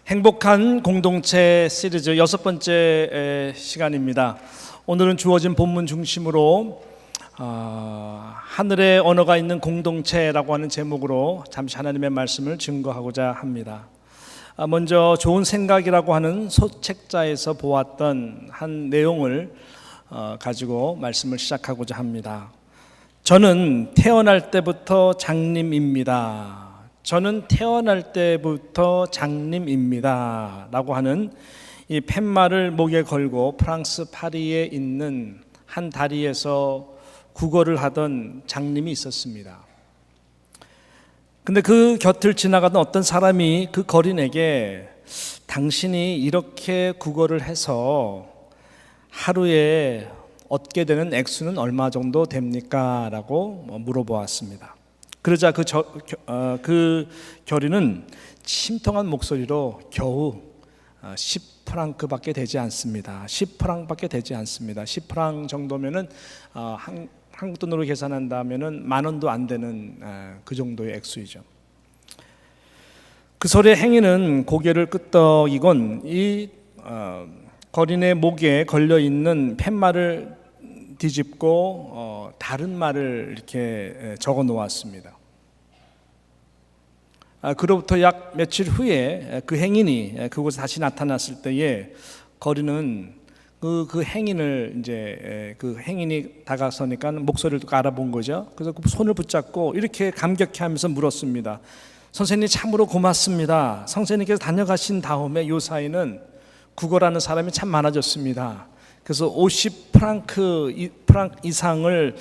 행복한 공동체 시리즈 6번째 시간입니다. 오늘은 주어진 본문 중심으로 하늘의 언어가 있는 공동체라고 하는 제목으로 잠시 하나님의 말씀을 증거하고자 합니다. 먼저 좋은 생각이라고 하는 소책자에서 보았던 한 내용을 가지고 말씀을 시작하고자 합니다. 저는 태어날 때부터 장님입니다. 저는 태어날 때부터 장님입니다 라고 하는 이 팻말을 목에 걸고 프랑스 파리에 있는 한 다리에서 구걸을 하던 장님이 있었습니다. 근데 그 곁을 지나가던 어떤 사람이 그 거린에게 당신이 이렇게 구걸을 해서 하루에 얻게 되는 액수는 얼마 정도 됩니까? 라고 물어보았습니다. 그러자 그 결의는 침통한 목소리로 겨우 10프랑크밖에 되지 않습니다. 10프랑밖에 되지 않습니다. 10프랑 정도면은 한국 돈으로 계산한다면은 만 원도 안 되는 그 정도의 액수이죠. 그 소리의 행위는 고개를 끄덕이곤 이 거린의 목에 걸려 있는 팻말을 뒤집고 다른 말을 이렇게 적어 놓았습니다. 그로부터 약 며칠 후에 그 행인이 그곳에 다시 나타났을 때에 거린은 그 행인을 이제 그 행인이 다가서니까 목소리를 또 알아본 거죠. 그래서 그 손을 붙잡고 이렇게 감격해하면서 물었습니다. 선생님 참으로 고맙습니다. 선생님께서 다녀가신 다음에 요 사이는 구걸하는 사람이 참 많아졌습니다. 그래서 50프랑크 이상을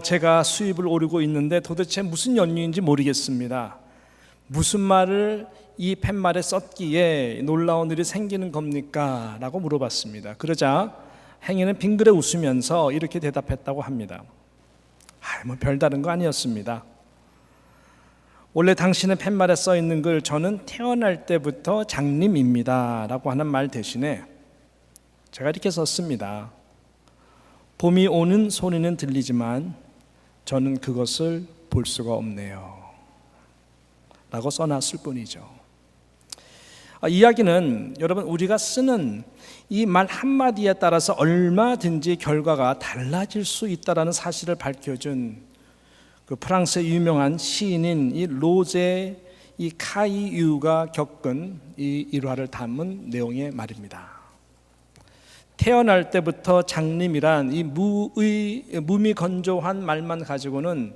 제가 수입을 오르고 있는데 도대체 무슨 연유인지 모르겠습니다. 무슨 말을 이 팻말에 썼기에 놀라운 일이 생기는 겁니까? 라고 물어봤습니다. 그러자 행인은 빙그레 웃으면서 이렇게 대답했다고 합니다. 별다른 거 아니었습니다. 원래 당신의 팻말에 써 있는 걸 저는 태어날 때부터 장님입니다 라고 하는 말 대신에 제가 이렇게 썼습니다. 봄이 오는 소리는 들리지만 저는 그것을 볼 수가 없네요 라고 써놨을 뿐이죠. 이야기는 여러분 우리가 쓰는 이 말 한마디에 따라서 얼마든지 결과가 달라질 수 있다는 사실을 밝혀준 그 프랑스의 유명한 시인인 이 로제 이 카이유가 겪은 이 일화를 담은 내용의 말입니다. 태어날 때부터 장님이란 이 무미건조한 말만 가지고는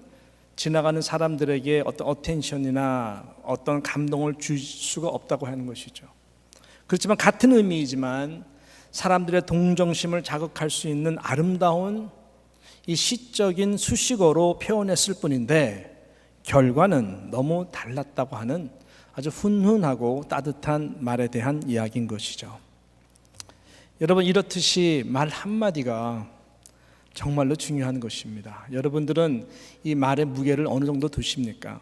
지나가는 사람들에게 어떤 어텐션이나 어떤 감동을 줄 수가 없다고 하는 것이죠. 그렇지만 같은 의미이지만 사람들의 동정심을 자극할 수 있는 아름다운 이 시적인 수식어로 표현했을 뿐인데 결과는 너무 달랐다고 하는 아주 훈훈하고 따뜻한 말에 대한 이야기인 것이죠. 여러분 이렇듯이 말 한마디가 정말로 중요한 것입니다. 여러분들은 이 말의 무게를 어느 정도 두십니까?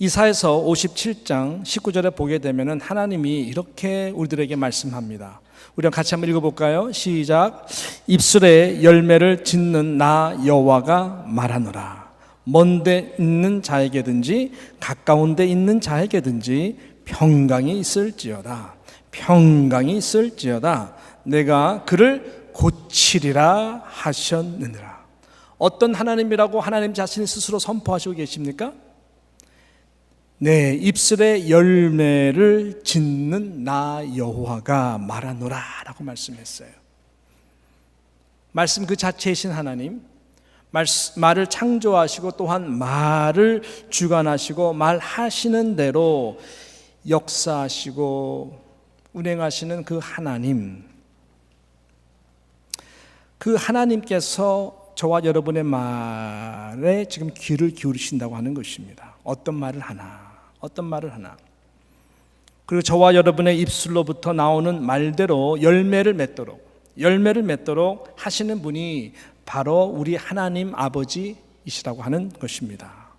이사야서 57장 19절에 보게 되면 하나님이 이렇게 우리들에게 말씀합니다. 우리 같이 한번 읽어볼까요? 시작. 입술에 열매를 짓는 나 여호와가 말하노라. 먼데 있는 자에게든지 가까운 데 있는 자에게든지 평강이 있을지어다. 평강이 있을지어다. 내가 그를 고치리라 하셨느니라. 어떤 하나님이라고 하나님 자신이 스스로 선포하시고 계십니까? 네, 입술에 열매를 짓는 나 여호와가 말하노라 라고 말씀했어요. 말씀 그 자체이신 하나님, 말을 창조하시고 또한 말을 주관하시고 말하시는 대로 역사하시고 운행하시는 그 하나님, 그 하나님께서 저와 여러분의 말에 지금 귀를 기울이신다고 하는 것입니다. 어떤 말을 하나. 그리고 저와 여러분의 입술로부터 나오는 말대로 열매를 맺도록 하시는 분이 바로 우리 하나님 아버지이시라고 하는 것입니다.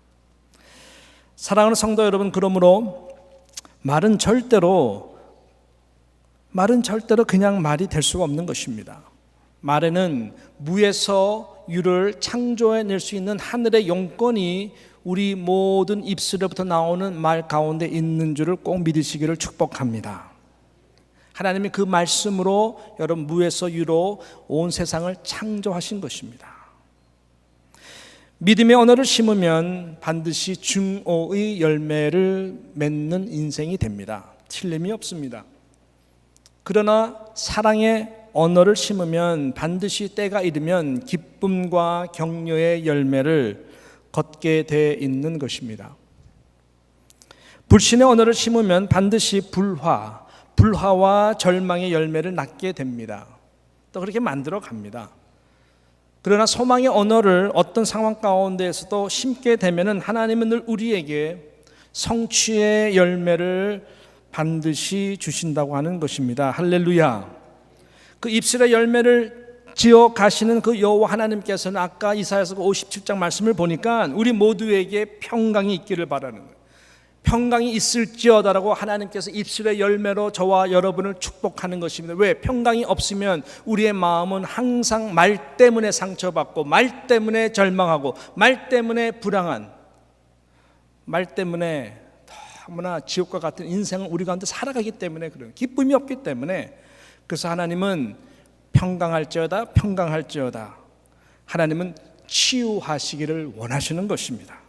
사랑하는 성도 여러분, 그러므로 말은 절대로 그냥 말이 될 수가 없는 것입니다. 말에는 무에서 유를 창조해낼 수 있는 하늘의 용건이 우리 모든 입술에부터 나오는 말 가운데 있는 줄을 꼭 믿으시기를 축복합니다. 하나님이 그 말씀으로 여러분 무에서 유로 온 세상을 창조하신 것입니다. 믿음의 언어를 심으면 반드시 중오의 열매를 맺는 인생이 됩니다. 틀림이 없습니다. 그러나 사랑의 언어를 심으면 반드시 때가 이르면 기쁨과 격려의 열매를 걷게 돼 있는 것입니다. 불신의 언어를 심으면 반드시 불화와 절망의 열매를 낳게 됩니다. 또 그렇게 만들어 갑니다. 그러나 소망의 언어를 어떤 상황 가운데에서도 심게 되면은 하나님은 늘 우리에게 성취의 열매를 반드시 주신다고 하는 것입니다. 할렐루야. 그 입술의 열매를 지어 가시는 그 여호와 하나님께서는 아까 이사야서 57장 말씀을 보니까 우리 모두에게 평강이 있기를 바라는 거예요. 평강이 있을지어다라고 하나님께서 입술의 열매로 저와 여러분을 축복하는 것입니다. 왜? 평강이 없으면 우리의 마음은 항상 말 때문에 상처받고, 말 때문에 절망하고, 말 때문에 불안한, 말 때문에 너무나 지옥과 같은 인생을 우리 가운데 살아가기 때문에 그래요. 기쁨이 없기 때문에. 그래서 하나님은 평강할지어다 하나님은 치유하시기를 원하시는 것입니다.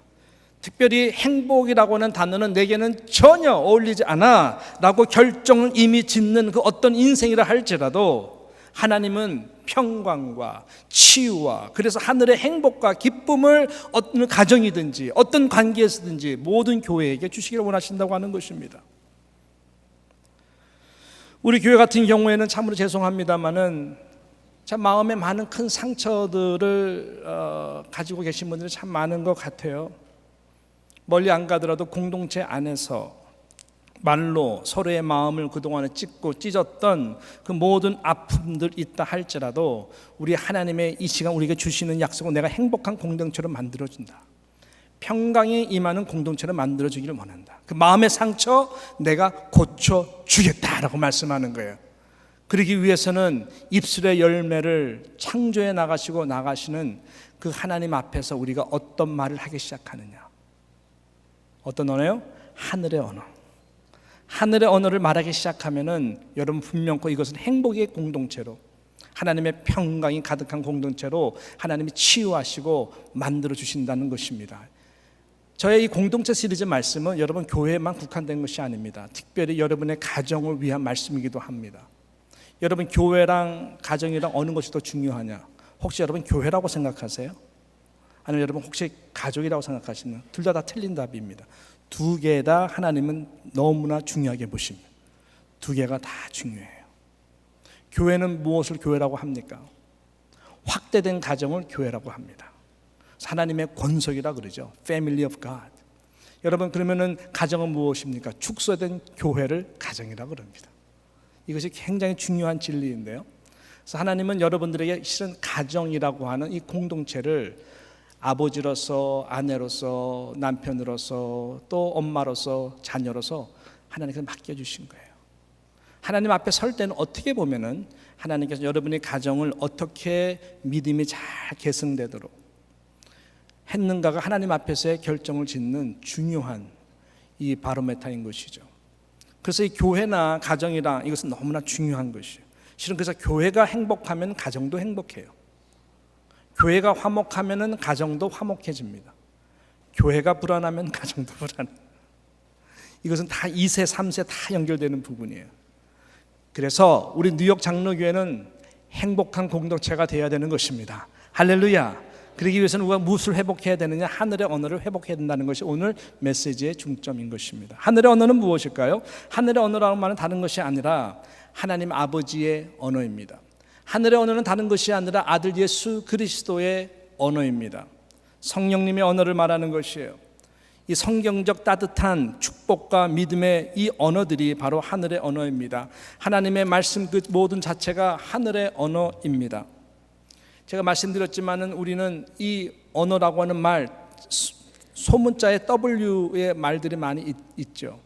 특별히 행복이라고 하는 단어는 내게는 전혀 어울리지 않아 라고 결정을 이미 짓는 그 어떤 인생이라 할지라도 하나님은 평강과 치유와, 그래서 하늘의 행복과 기쁨을 어떤 가정이든지 어떤 관계에서든지 모든 교회에게 주시기를 원하신다고 하는 것입니다. 우리 교회 같은 경우에는 참으로 죄송합니다마는 참 마음에 많은 큰 상처들을 가지고 계신 분들이 참 많은 것 같아요. 멀리 안 가더라도 공동체 안에서 말로 서로의 마음을 그동안에 찢었던 그 모든 아픔들 있다 할지라도 우리 하나님의 이 시간 우리에게 주시는 약속은 내가 행복한 공동체로 만들어준다. 평강에 임하는 공동체를 만들어주기를 원한다. 그 마음의 상처 내가 고쳐주겠다라고 말씀하는 거예요. 그러기 위해서는 입술의 열매를 창조해 나가시는 그 하나님 앞에서 우리가 어떤 말을 하기 시작하느냐. 어떤 언어요? 하늘의 언어. 하늘의 언어를 말하기 시작하면은 여러분 분명코 이것은 행복의 공동체로, 하나님의 평강이 가득한 공동체로 하나님이 치유하시고 만들어 주신다는 것입니다. 저의 이 공동체 시리즈 말씀은 여러분 교회에만 국한된 것이 아닙니다. 특별히 여러분의 가정을 위한 말씀이기도 합니다. 여러분 교회랑 가정이랑 어느 것이 더 중요하냐? 혹시 여러분 교회라고 생각하세요? 아니면 여러분 혹시 가족이라고 생각하시나요? 둘 다 틀린 답입니다. 두 개 다 하나님은 너무나 중요하게 보십니다. 두 개가 다 중요해요. 교회는 무엇을 교회라고 합니까? 확대된 가정을 교회라고 합니다. 하나님의 권속이라 그러죠. Family of God. 여러분 그러면은 가정은 무엇입니까? 축소된 교회를 가정이라고 그럽니다. 이것이 굉장히 중요한 진리인데요. 그래서 하나님은 여러분들에게 실은 가정이라고 하는 이 공동체를 아버지로서, 아내로서, 남편으로서, 또 엄마로서, 자녀로서 하나님께서 맡겨주신 거예요. 하나님 앞에 설 때는 어떻게 보면은 하나님께서 여러분의 가정을 어떻게 믿음이 잘 계승되도록 했는가가 하나님 앞에서의 결정을 짓는 중요한 이 바로메타인 것이죠. 그래서 이 교회나 가정이랑 이것은 너무나 중요한 것이에요. 실은 그래서 교회가 행복하면 가정도 행복해요. 교회가 화목하면 가정도 화목해집니다. 교회가 불안하면 가정도 불안해요. 이것은 다 2세, 3세 다 연결되는 부분이에요. 그래서 우리 뉴욕 장로교회는 행복한 공동체가 되어야 되는 것입니다. 할렐루야. 그러기 위해서는 우리가 무엇을 회복해야 되느냐? 하늘의 언어를 회복해야 된다는 것이 오늘 메시지의 중점인 것입니다. 하늘의 언어는 무엇일까요? 하늘의 언어라는 말은 다른 것이 아니라 하나님 아버지의 언어입니다. 하늘의 언어는 다른 것이 아니라 아들 예수 그리스도의 언어입니다. 성령님의 언어를 말하는 것이에요. 이 성경적 따뜻한 축복과 믿음의 이 언어들이 바로 하늘의 언어입니다. 하나님의 말씀 그 모든 자체가 하늘의 언어입니다. 제가 말씀드렸지만은 우리는 이 언어라고 하는 말, 소문자의 W의 말들이 많이 있죠.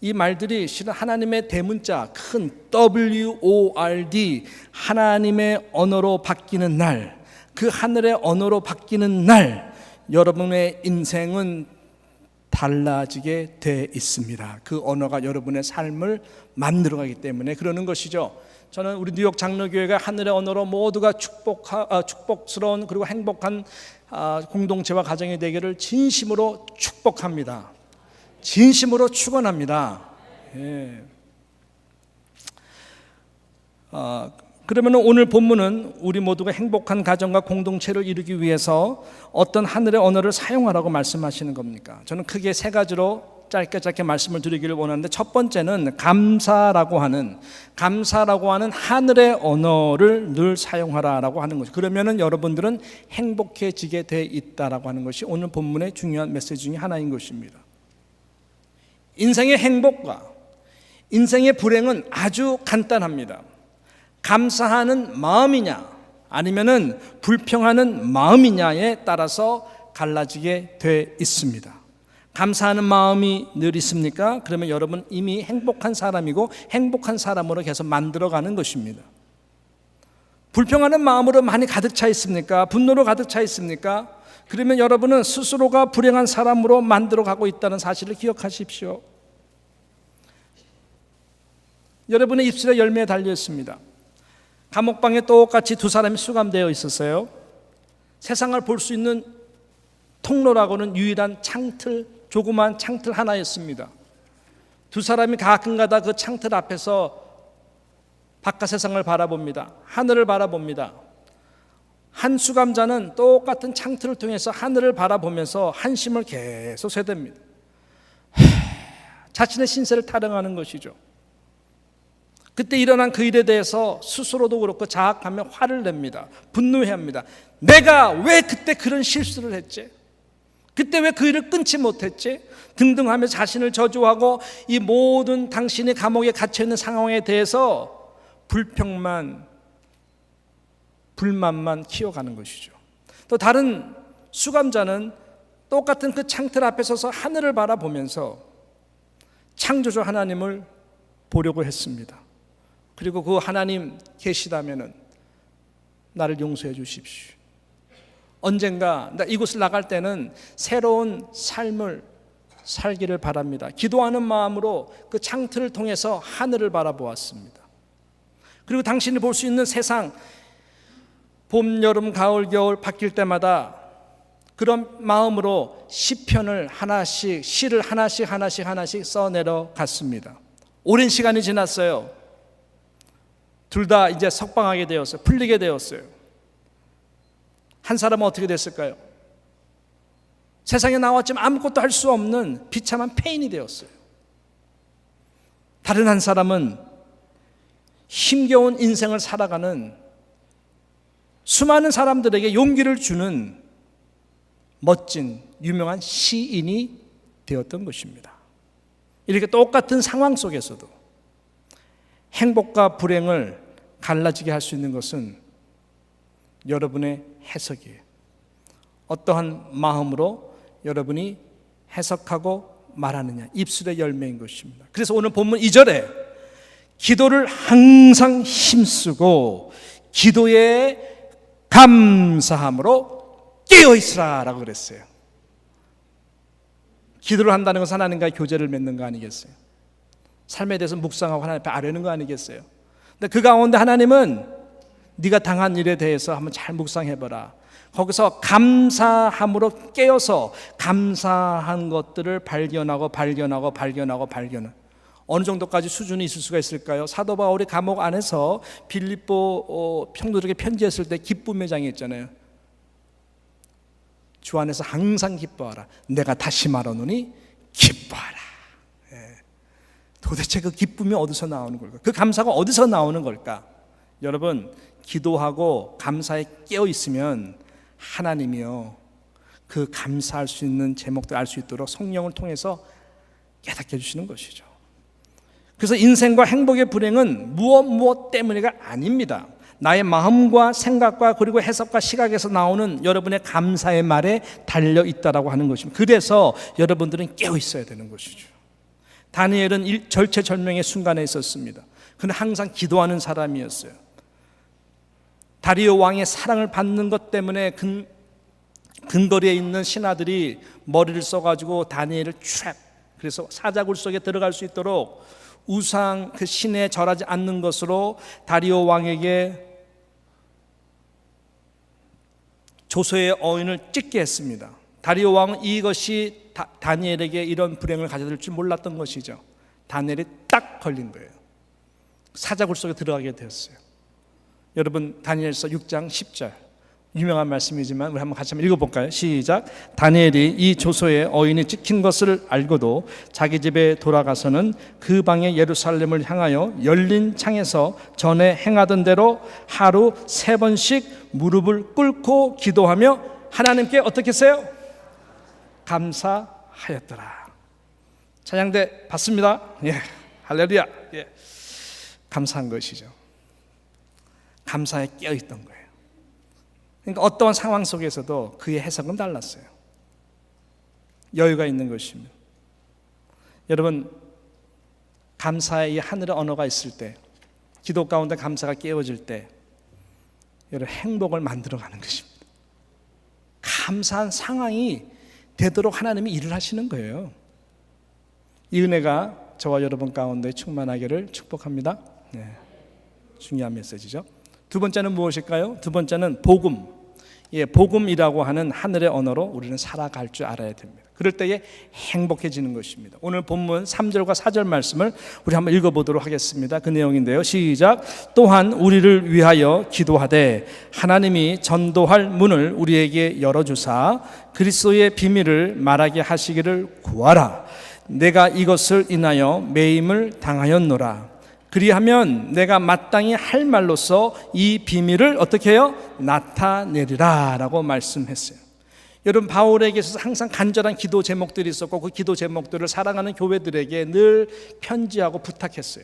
이 말들이 실은 하나님의 대문자 큰 WORD, 하나님의 언어로 바뀌는 날, 그 하늘의 언어로 바뀌는 날 여러분의 인생은 달라지게 돼 있습니다. 그 언어가 여러분의 삶을 만들어가기 때문에 그러는 것이죠. 저는 우리 뉴욕 장로교회가 하늘의 언어로 모두가 축복스러운 그리고 행복한 공동체와 가정이 되기를 진심으로 축복합니다. 진심으로 축원합니다. 예. 그러면 오늘 본문은 우리 모두가 행복한 가정과 공동체를 이루기 위해서 어떤 하늘의 언어를 사용하라고 말씀하시는 겁니까? 저는 크게 세 가지로 짧게 말씀을 드리기를 원하는데, 첫 번째는 감사라고 하는 하늘의 언어를 늘 사용하라라고 하는 거죠. 그러면은 여러분들은 행복해지게 돼 있다라고 하는 것이 오늘 본문의 중요한 메시지 중에 하나인 것입니다. 인생의 행복과 인생의 불행은 아주 간단합니다. 감사하는 마음이냐 아니면은 불평하는 마음이냐에 따라서 갈라지게 돼 있습니다. 감사하는 마음이 늘 있습니까? 그러면 여러분 이미 행복한 사람이고 행복한 사람으로 계속 만들어가는 것입니다. 불평하는 마음으로 많이 가득 차 있습니까? 분노로 가득 차 있습니까? 그러면 여러분은 스스로가 불행한 사람으로 만들어가고 있다는 사실을 기억하십시오. 여러분의 입술에 열매에 달려 있습니다. 감옥방에 똑같이 두 사람이 수감되어 있었어요. 세상을 볼 수 있는 통로라고는 유일한 창틀, 조그만 창틀 하나였습니다. 두 사람이 가끔가다 그 창틀 앞에서 바깥 세상을 바라봅니다. 하늘을 바라봅니다. 한 수감자는 똑같은 창틀을 통해서 하늘을 바라보면서 한심을 계속 쇠댑니다. 자신의 신세를 타령하는 것이죠. 그때 일어난 그 일에 대해서 스스로도 그렇고 자학하며 화를 냅니다. 분노해합니다. 내가 왜 그때 그런 실수를 했지? 그때 왜 그 일을 끊지 못했지? 등등 하며 자신을 저주하고 이 모든 당신이 감옥에 갇혀있는 상황에 대해서 불평만, 불만만 키워가는 것이죠. 또 다른 수감자는 똑같은 그 창틀 앞에 서서 하늘을 바라보면서 창조주 하나님을 보려고 했습니다. 그리고 그 하나님 계시다면은 나를 용서해 주십시오. 언젠가 나 이곳을 나갈 때는 새로운 삶을 살기를 바랍니다. 기도하는 마음으로 그 창틀을 통해서 하늘을 바라보았습니다. 그리고 당신이 볼 수 있는 세상, 봄, 여름, 가을, 겨울 바뀔 때마다 그런 마음으로 시편을 하나씩, 시를 하나씩 써내려 갔습니다. 오랜 시간이 지났어요. 둘 다 이제 석방하게 되었어요. 풀리게 되었어요. 한 사람은 어떻게 됐을까요? 세상에 나왔지만 아무것도 할 수 없는 비참한 폐인이 되었어요. 다른 한 사람은 힘겨운 인생을 살아가는 수많은 사람들에게 용기를 주는 멋진 유명한 시인이 되었던 것입니다. 이렇게 똑같은 상황 속에서도 행복과 불행을 갈라지게 할 수 있는 것은 여러분의 해석이에요. 어떠한 마음으로 여러분이 해석하고 말하느냐, 입술의 열매인 것입니다. 그래서 오늘 본문 2절에 기도를 항상 힘쓰고 기도에 감사함으로 깨어있으라 라고 그랬어요. 기도를 한다는 것은 하나님과의 교제를 맺는 거 아니겠어요? 삶에 대해서 묵상하고 하나님 앞에 아뢰는 거 아니겠어요? 근데 그 가운데 하나님은 네가 당한 일에 대해서 한번 잘 묵상해봐라. 거기서 감사함으로 깨어서 감사한 것들을 발견하고 어느 정도까지 수준이 있을 수가 있을까요? 사도 바울이 감옥 안에서 빌립보 평도들에게 편지했을 때 기쁨의 장이 있잖아요. 주 안에서 항상 기뻐하라. 내가 다시 말하노니 기뻐하라. 도대체 그 기쁨이 어디서 나오는 걸까? 그 감사가 어디서 나오는 걸까? 여러분, 기도하고 감사에 깨어 있으면 하나님이요 그 감사할 수 있는 제목들 알 수 있도록 성령을 통해서 깨닫게 해주시는 것이죠. 그래서 인생과 행복의 불행은 무엇 때문이가 아닙니다. 나의 마음과 생각과 그리고 해석과 시각에서 나오는 여러분의 감사의 말에 달려 있다라고 하는 것입니다. 그래서 여러분들은 깨어 있어야 되는 것이죠. 다니엘은 절체절명의 순간에 있었습니다. 그는 항상 기도하는 사람이었어요. 다리오 왕의 사랑을 받는 것 때문에 근거리에 있는 신하들이 머리를 써가지고 다니엘을 그래서 사자굴 속에 들어갈 수 있도록 우상 그 신에 절하지 않는 것으로 다리오 왕에게 조서의 어인을 찍게 했습니다. 다리오 왕은 이것이 다니엘에게 이런 불행을 가져다 줄 줄 몰랐던 것이죠. 다니엘이 딱 걸린 거예요. 사자굴 속에 들어가게 되었어요. 여러분, 다니엘서 6장 10절 유명한 말씀이지만 우리 한번 같이 한번 읽어볼까요? 시작. 다니엘이 이 조서에 어인이 찍힌 것을 알고도 자기 집에 돌아가서는 그 방에 예루살렘을 향하여 열린 창에서 전에 행하던 대로 하루 3번씩 무릎을 꿇고 기도하며 하나님께 어떻게 했어요? 감사하였더라. 찬양대 받습니다. 예, 할렐루야. 예, 감사한 것이죠. 감사에 깨어있던 거예요. 그러니까 어떠한 상황 속에서도 그의 해석은 달랐어요. 여유가 있는 것입니다. 여러분, 감사의 이 하늘의 언어가 있을 때, 기도 가운데 감사가 깨어질 때 여러분 행복을 만들어가는 것입니다. 감사한 상황이 되도록 하나님이 일을 하시는 거예요. 이 은혜가 저와 여러분 가운데 충만하기를 축복합니다. 네, 중요한 메시지죠. 두 번째는 무엇일까요? 두 번째는 복음. 예, 복음이라고 하는 하늘의 언어로 우리는 살아갈 줄 알아야 됩니다. 그럴 때에 행복해지는 것입니다. 오늘 본문 3절과 4절 말씀을 우리 한번 읽어보도록 하겠습니다. 그 내용인데요. 시작. 또한 우리를 위하여 기도하되 하나님이 전도할 문을 우리에게 열어주사 그리스도의 비밀을 말하게 하시기를 구하라. 내가 이것을 인하여 매임을 당하였노라. 그리하면 내가 마땅히 할 말로서 이 비밀을 어떻게 해요? 나타내리라 라고 말씀했어요. 여러분, 바울에게 있어서 항상 간절한 기도 제목들이 있었고 그 기도 제목들을 사랑하는 교회들에게 늘 편지하고 부탁했어요.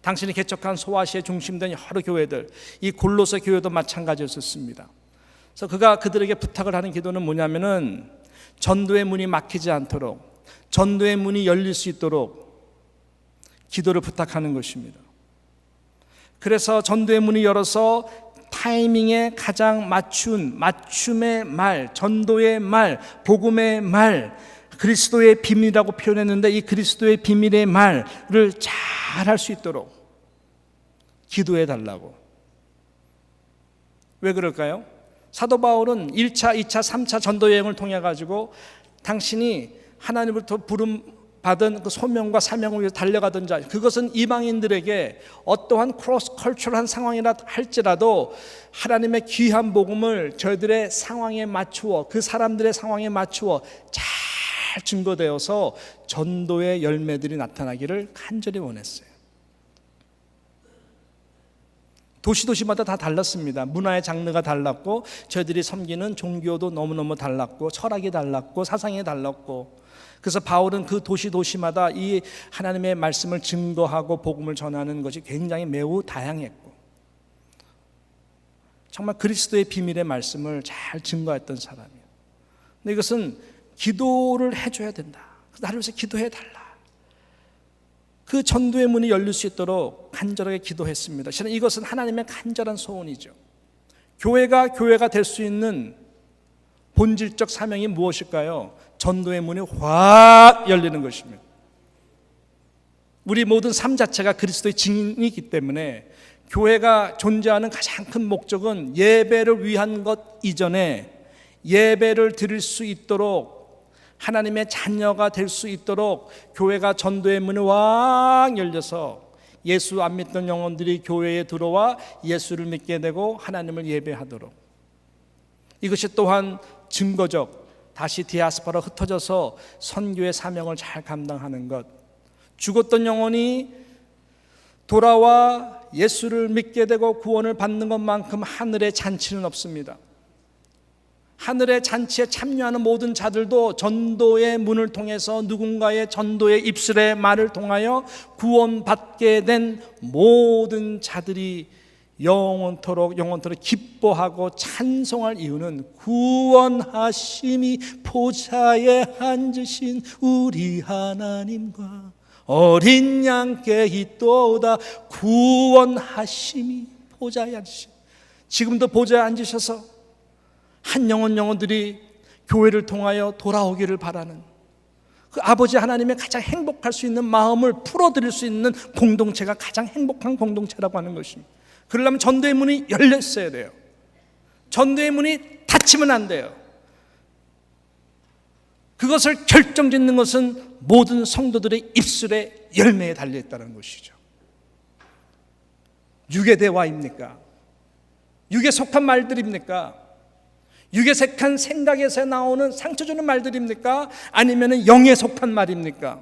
당신이 개척한 소아시아에 중심된 여러 교회들, 이 골로새 교회도 마찬가지였습니다. 그래서 그가 그들에게 부탁을 하는 기도는 뭐냐면은 전도의 문이 막히지 않도록, 전도의 문이 열릴 수 있도록 기도를 부탁하는 것입니다. 그래서 전도의 문이 열어서 타이밍에 가장 맞춤의 말, 전도의 말, 복음의 말, 그리스도의 비밀이라고 표현했는데 이 그리스도의 비밀의 말을 잘 할 수 있도록 기도해 달라고. 왜 그럴까요? 사도 바울은 1차, 2차, 3차 전도 여행을 통해 가지고 당신이 하나님으로부터 부름 받은 그 소명과 사명을 위해서 달려가던 자, 그것은 이방인들에게 어떠한 크로스 컬처럴한 상황이라 할지라도 하나님의 귀한 복음을 저희들의 상황에 맞추어, 그 사람들의 상황에 맞추어 잘 증거되어서 전도의 열매들이 나타나기를 간절히 원했어요. 도시마다 다 달랐습니다. 문화의 장르가 달랐고 저희들이 섬기는 종교도 너무너무 달랐고 철학이 달랐고 사상이 달랐고, 그래서 바울은 그 도시마다 이 하나님의 말씀을 증거하고 복음을 전하는 것이 굉장히 매우 다양했고 정말 그리스도의 비밀의 말씀을 잘 증거했던 사람이에요. 근데 이것은 기도를 해줘야 된다. 나를 위해서 기도해 달라. 그 전도의 문이 열릴 수 있도록 간절하게 기도했습니다. 실은 이것은 하나님의 간절한 소원이죠. 교회가 될 수 있는 본질적 사명이 무엇일까요? 전도의 문이 확 열리는 것입니다. 우리 모든 삶 자체가 그리스도의 증인이기 때문에 교회가 존재하는 가장 큰 목적은 예배를 위한 것 이전에 예배를 드릴 수 있도록, 하나님의 자녀가 될 수 있도록 교회가 전도의 문이 확 열려서 예수 안 믿던 영혼들이 교회에 들어와 예수를 믿게 되고 하나님을 예배하도록, 이것이 또한 증거적, 다시 디아스포라로 흩어져서 선교의 사명을 잘 감당하는 것, 죽었던 영혼이 돌아와 예수를 믿게 되고 구원을 받는 것만큼 하늘의 잔치는 없습니다. 하늘의 잔치에 참여하는 모든 자들도 전도의 문을 통해서 누군가의 전도의 입술의 말을 통하여 구원받게 된 모든 자들이 영원토록 기뻐하고 찬송할 이유는 구원하심이 보좌에 앉으신 우리 하나님과 어린 양께 있도다. 구원하심이 보좌에 앉으신, 지금도 보좌에 앉으셔서 한 영혼들이 교회를 통하여 돌아오기를 바라는 그 아버지 하나님의 가장 행복할 수 있는 마음을 풀어드릴 수 있는 공동체가 가장 행복한 공동체라고 하는 것입니다. 그러려면 전도의 문이 열려 있어야 돼요. 전도의 문이 닫히면 안 돼요. 그것을 결정짓는 것은 모든 성도들의 입술의 열매에 달려있다는 것이죠. 육의 대화입니까? 육에 속한 말들입니까? 육에 속한 생각에서 나오는 상처 주는 말들입니까? 아니면 영에 속한 말입니까?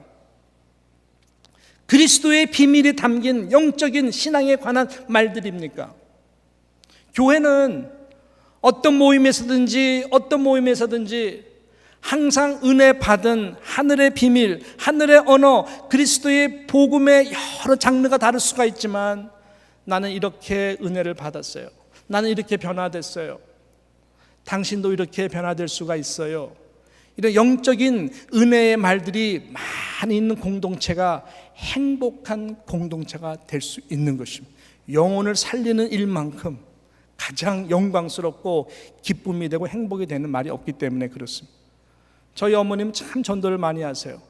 그리스도의 비밀이 담긴 영적인 신앙에 관한 말들입니까? 교회는 어떤 모임에서든지 항상 은혜 받은 하늘의 비밀, 하늘의 언어, 그리스도의 복음의 여러 장르가 다를 수가 있지만 나는 이렇게 은혜를 받았어요. 나는 이렇게 변화됐어요. 당신도 이렇게 변화될 수가 있어요. 이런 영적인 은혜의 말들이 많이 있는 공동체가 행복한 공동체가 될 수 있는 것입니다. 영혼을 살리는 일만큼 가장 영광스럽고 기쁨이 되고 행복이 되는 말이 없기 때문에 그렇습니다. 저희 어머님 참 전도를 많이 하세요.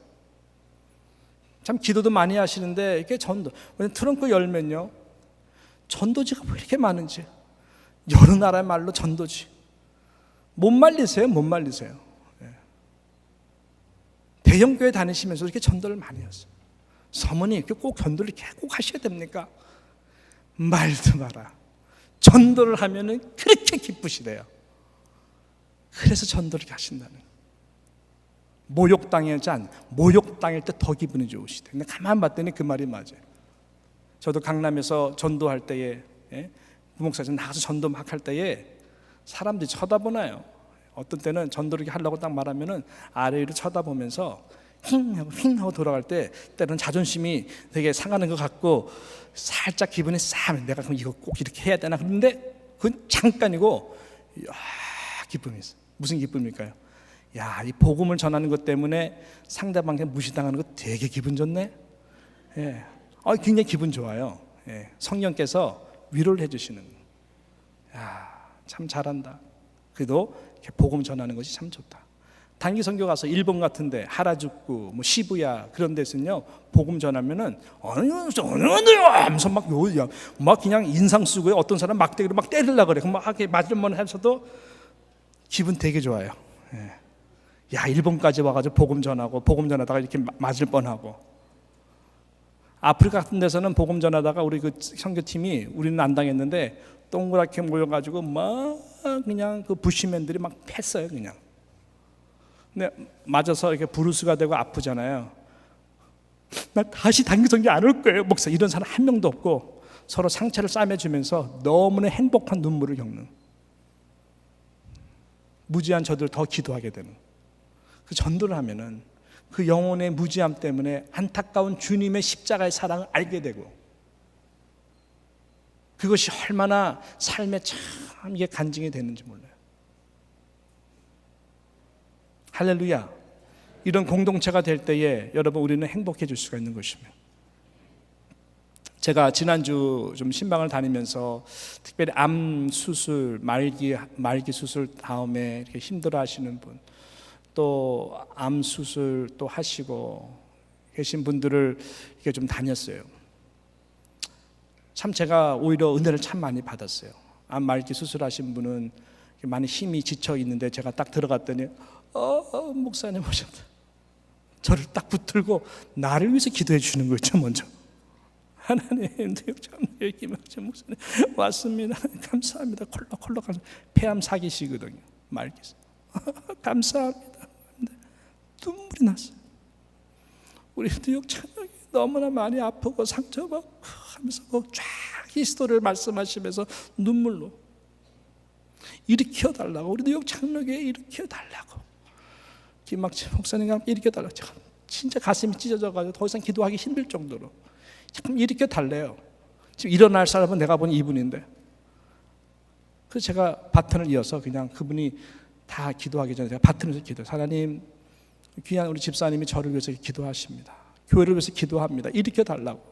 참 기도도 많이 하시는데 이게 전도, 트렁크 열면요 전도지가 왜 이렇게 많은지, 여러 나라의 말로 전도지. 못 말리세요. 대형교회 다니시면서 이렇게 전도를 많이 하세요. 사모님 이렇게 꼭 전도를 이렇게 꼭 하셔야 됩니까? 말도 마라. 전도를 하면은 그렇게 기쁘시대요. 그래서 전도를 하신다는 거예요. 모욕당일 때 더 기분이 좋으시대. 근데 가만 봤더니 그 말이 맞아요. 저도 강남에서 전도할 때에 부목사님 나가서 전도 막 할 때에 사람들이 쳐다보나요? 어떤 때는 전도를 하려고 딱 말하면은 아래 위로 쳐다보면서 힝 하고 돌아갈 때 때로는 자존심이 되게 상하는 것 같고 살짝 기분이 싸면 내가 그럼 이거 꼭 이렇게 해야 되나 그런데 그건 잠깐이고 기쁨이 있어요. 무슨 기쁨일까요? 야, 이 복음을 전하는 것 때문에 상대방한테 무시당하는 거 되게 기분 좋네. 예, 굉장히 기분 좋아요. 예, 성령께서 위로를 해주시는. 야, 참 잘한다. 그래도 이렇게 복음 전하는 것이 참 좋다. 단기 선교 가서 일본 같은데 하라주쿠, 시부야 그런 데서는요 복음 전하면은 어느 하면서 막 그냥 인상 쓰고 어떤 사람 막대기로 막 때리려 그래. 막 하게 맞을만 해서도 기분 되게 좋아요. 예. 야, 일본까지 와가지고 복음 전하다가 이렇게 맞을 뻔하고. 아프리카 같은 데서는 복음 전하다가 우리 그 선교팀이 우리는 안 당했는데 동그랗게 모여가지고 막 그냥 그 부시맨들이 막 팼어요 그냥. 근데 맞아서 이렇게 브루스가 되고 아프잖아요. 나 다시 단기 선교 안 올 거예요 목사. 이런 사람 한 명도 없고 서로 상처를 싸매주면서 너무나 행복한 눈물을 겪는, 무지한 저들 더 기도하게 되는. 그 전도를 하면은 그 영혼의 무지함 때문에 안타까운 주님의 십자가의 사랑을 알게 되고, 그것이 얼마나 삶에 참 이게 간증이 되는지 몰라요. 할렐루야. 이런 공동체가 될 때에 여러분 우리는 행복해질 수가 있는 것입니다. 제가 지난주 좀 신방을 다니면서 특별히 암 수술, 말기 수술 다음에 이렇게 힘들어 하시는 분, 또 암 수술 또 하시고 계신 분들을 이렇게 좀 다녔어요. 참 제가 오히려 은혜를 참 많이 받았어요. 암 말기 수술하신 분은 많이 힘이 지쳐 있는데 제가 딱 들어갔더니 목사님 오셨다. 저를 딱 붙들고 나를 위해서 기도해 주는 거죠. 먼저 하나님 여기 목사님 왔습니다. 감사합니다. 콜록콜록 폐암 사기시거든요. 말기 감사합니다. 눈물이 났어요. 우리 뉴욕 찬양이 너무나 많이 아프고 상처받고 하면서 쫙 히스토리를 말씀하시면서 눈물로 일으켜달라고, 우리 뉴욕 창력에 일으켜달라고, 김학재 목사님과 함께 일으켜달라고. 진짜 가슴이 찢어져가지고 더 이상 기도하기 힘들 정도로 참 일으켜달래요. 지금 일어날 사람은 내가 본 이분인데, 그래서 제가 바톤을 이어서 그냥 그분이 다 기도하기 전에 제가 바톤에서 기도해요. 하나님, 귀한 우리 집사님이 저를 위해서 기도하십니다. 교회를 위해서 기도합니다. 일으켜달라고.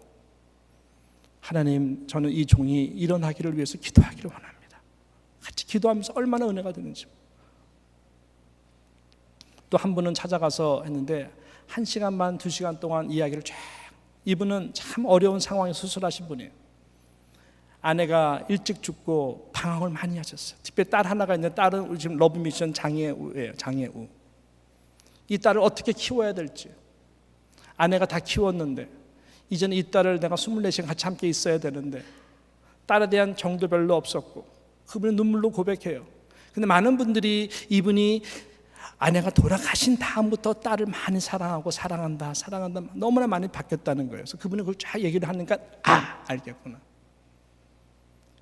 하나님, 저는 이 종이 일어나기를 위해서 기도하기를 원합니다. 기도하면서 얼마나 은혜가 되는지. 또 한 분은 찾아가서 했는데 1시간 반, 2시간 동안 이야기를 쫙. 이분은 참 어려운 상황에 수술하신 분이에요. 아내가 일찍 죽고 방황을 많이 하셨어요. 특별히 딸 하나가 있는데 딸은 지금 러브미션 장애우예요. 장애우. 이 딸을 어떻게 키워야 될지. 아내가 다 키웠는데 이제는 이 딸을 내가 24시간 같이 함께 있어야 되는데 딸에 대한 정도 별로 없었고 그분은 눈물로 고백해요. 근데 많은 분들이 이분이 아내가 돌아가신 다음부터 딸을 많이 사랑하고 사랑한다 너무나 많이 바뀌었다는 거예요. 그래서 그분이 그걸 쫙 얘기를 하니까 알겠구나.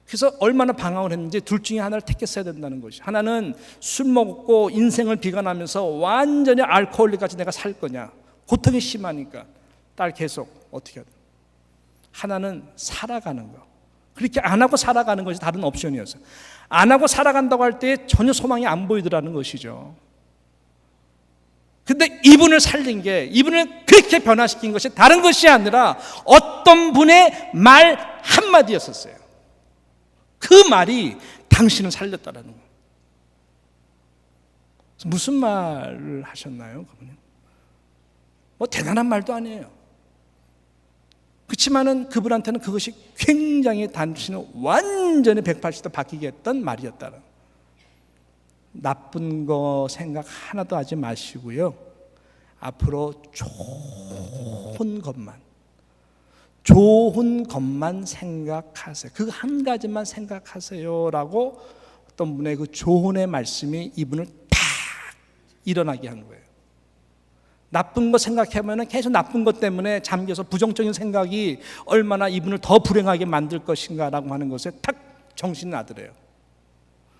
그래서 얼마나 방황을 했는지 둘 중에 하나를 택했어야 된다는 것이. 하나는 술 먹고 인생을 비관하면서 완전히 알코올릭까지 내가 살 거냐, 고통이 심하니까 딸 계속 어떻게 하든. 하나는 살아가는 거. 그렇게 안 하고 살아가는 것이 다른 옵션이었어요. 안 하고 살아간다고 할 때 전혀 소망이 안 보이더라는 것이죠. 근데 이분을 살린 게, 이분을 그렇게 변화시킨 것이 다른 것이 아니라 어떤 분의 말 한마디였었어요. 그 말이 당신을 살렸다라는 거예요. 무슨 말을 하셨나요? 그분은? 뭐 대단한 말도 아니에요. 그렇지만은 그분한테는 그것이 굉장히 당신을 완전히 180도 바뀌게 했던 말이었다는. 나쁜 거 생각 하나도 하지 마시고요. 앞으로 좋은 것만 생각하세요. 그 한 가지만 생각하세요라고 어떤 분의 그 조언의 말씀이 이분을 탁 일어나게 한 거예요. 나쁜 거 생각하면 계속 나쁜 것 때문에 잠겨서 부정적인 생각이 얼마나 이분을 더 불행하게 만들 것인가라고 하는 것에 탁 정신이 나더래요.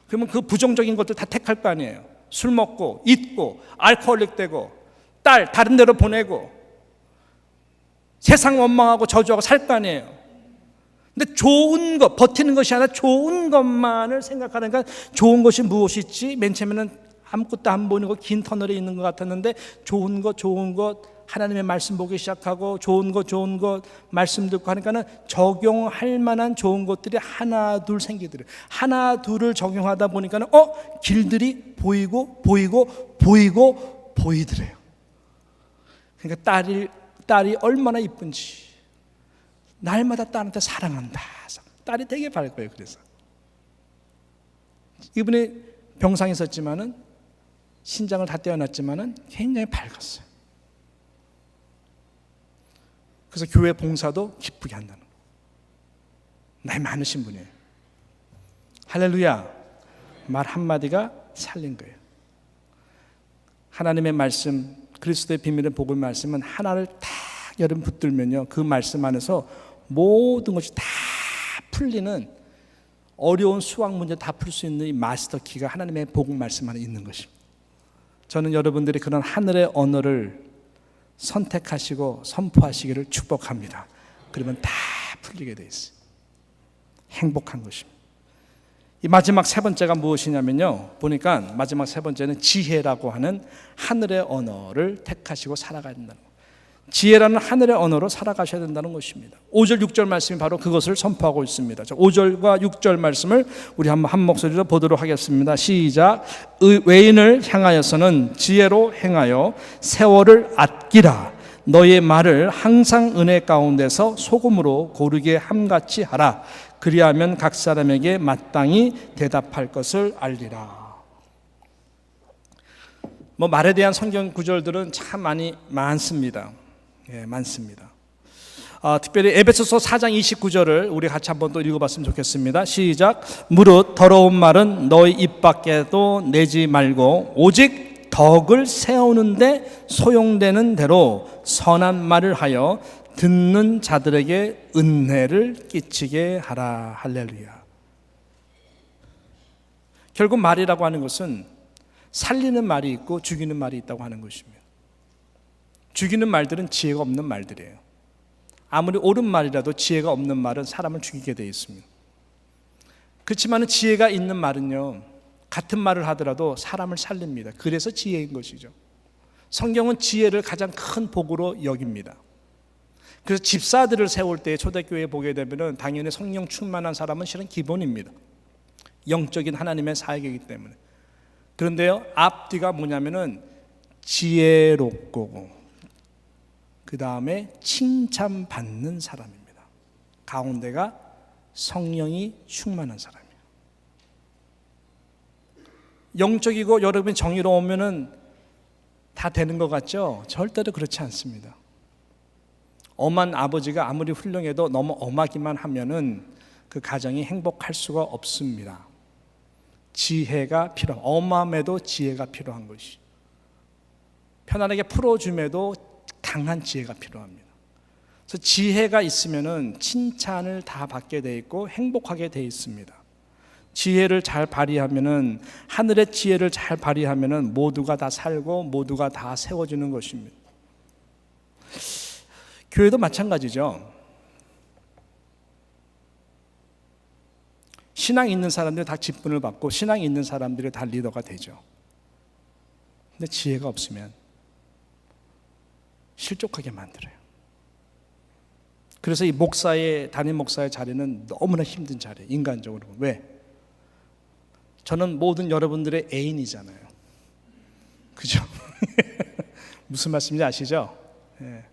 그러면 그 부정적인 것들 다 택할 거 아니에요. 술 먹고 잊고 알코올릭 되고 딸 다른 데로 보내고 세상 원망하고 저주하고 살 거 아니에요. 근데 좋은 것, 버티는 것이 아니라 좋은 것만을 생각하니까 좋은 것이 무엇이 있지? 맨 처음에는 아무것도 안 보이고 긴 터널에 있는 것 같았는데 좋은 것 하나님의 말씀 보기 시작하고 좋은 것 말씀 듣고 하니까는 적용할 만한 좋은 것들이 하나 둘 생기더래요. 하나 둘을 적용하다 보니까는 길들이 보이더래요. 그러니까 딸이 얼마나 이쁜지 날마다 딸한테 사랑한다. 딸이 되게 밝아요. 그래서 이분이 병상에 있었지만은 신장을 다 떼어놨지만은 굉장히 밝았어요. 그래서 교회 봉사도 기쁘게 한다는 거예요. 나이 많으신 분이에요. 할렐루야. 말 한마디가 살린 거예요. 하나님의 말씀, 그리스도의 비밀의 복음 말씀은 하나를 딱 여러분 붙들면요, 그 말씀 안에서 모든 것이 다 풀리는, 어려운 수학 문제 다 풀 수 있는 이 마스터 키가 하나님의 복음 말씀 안에 있는 것입니다. 저는 여러분들이 그런 하늘의 언어를 선택하시고 선포하시기를 축복합니다. 그러면 다 풀리게 돼 있어요. 행복한 것입니다. 이 마지막 세 번째가 무엇이냐면요, 보니까 마지막 세 번째는 지혜라고 하는 하늘의 언어를 택하시고 살아가야 된다는 거예요. 지혜라는 하늘의 언어로 살아가셔야 된다는 것입니다. 5절 6절 말씀이 바로 그것을 선포하고 있습니다. 5절과 6절 말씀을 우리 한번 한 목소리로 보도록 하겠습니다. 시작. 외인을 향하여서는 지혜로 행하여 세월을 아끼라. 너의 말을 항상 은혜 가운데서 소금으로 고르게 함같이 하라. 그리하면 각 사람에게 마땅히 대답할 것을 알리라. 말에 대한 성경 구절들은 참 많습니다. 많습니다. 특별히 에베소서 4장 29절을 우리 같이 한번 또 읽어봤으면 좋겠습니다. 시작. 무릇 더러운 말은 너희 입 밖에도 내지 말고 오직 덕을 세우는데 소용되는 대로 선한 말을 하여 듣는 자들에게 은혜를 끼치게 하라. 할렐루야. 결국 말이라고 하는 것은 살리는 말이 있고 죽이는 말이 있다고 하는 것입니다. 죽이는 말들은 지혜가 없는 말들이에요. 아무리 옳은 말이라도 지혜가 없는 말은 사람을 죽이게 되어 있습니다. 그렇지만 지혜가 있는 말은요, 같은 말을 하더라도 사람을 살립니다. 그래서 지혜인 것이죠. 성경은 지혜를 가장 큰 복으로 여깁니다. 그래서 집사들을 세울 때 초대교회에 보게 되면 당연히 성령 충만한 사람은 실은 기본입니다. 영적인 하나님의 사역이기 때문에. 그런데요, 앞뒤가 뭐냐면은 지혜롭고 그 다음에 칭찬받는 사람입니다. 가운데가 성령이 충만한 사람이에요. 영적이고 여러분이 정의로우면은 다 되는 것 같죠? 절대로 그렇지 않습니다. 엄한 아버지가 아무리 훌륭해도 너무 엄하기만 하면은 그 가정이 행복할 수가 없습니다. 지혜가 필요한, 엄함에도 지혜가 필요한 것이, 편안하게 풀어줌에도 강한 지혜가 필요합니다. 그래서 지혜가 있으면은 칭찬을 다 받게 돼 있고 행복하게 돼 있습니다. 지혜를 잘 발휘하면은, 하늘의 지혜를 잘 발휘하면은 모두가 다 살고 모두가 다 세워지는 것입니다. 교회도 마찬가지죠. 신앙이 있는 사람들이 다 직분을 받고 신앙이 있는 사람들이 다 리더가 되죠. 근데 지혜가 없으면 실족하게 만들어요. 그래서 이 담임 목사의 자리는 너무나 힘든 자리예요, 인간적으로. 왜? 저는 모든 여러분들의 애인이잖아요. 그죠? 무슨 말씀인지 아시죠? 예.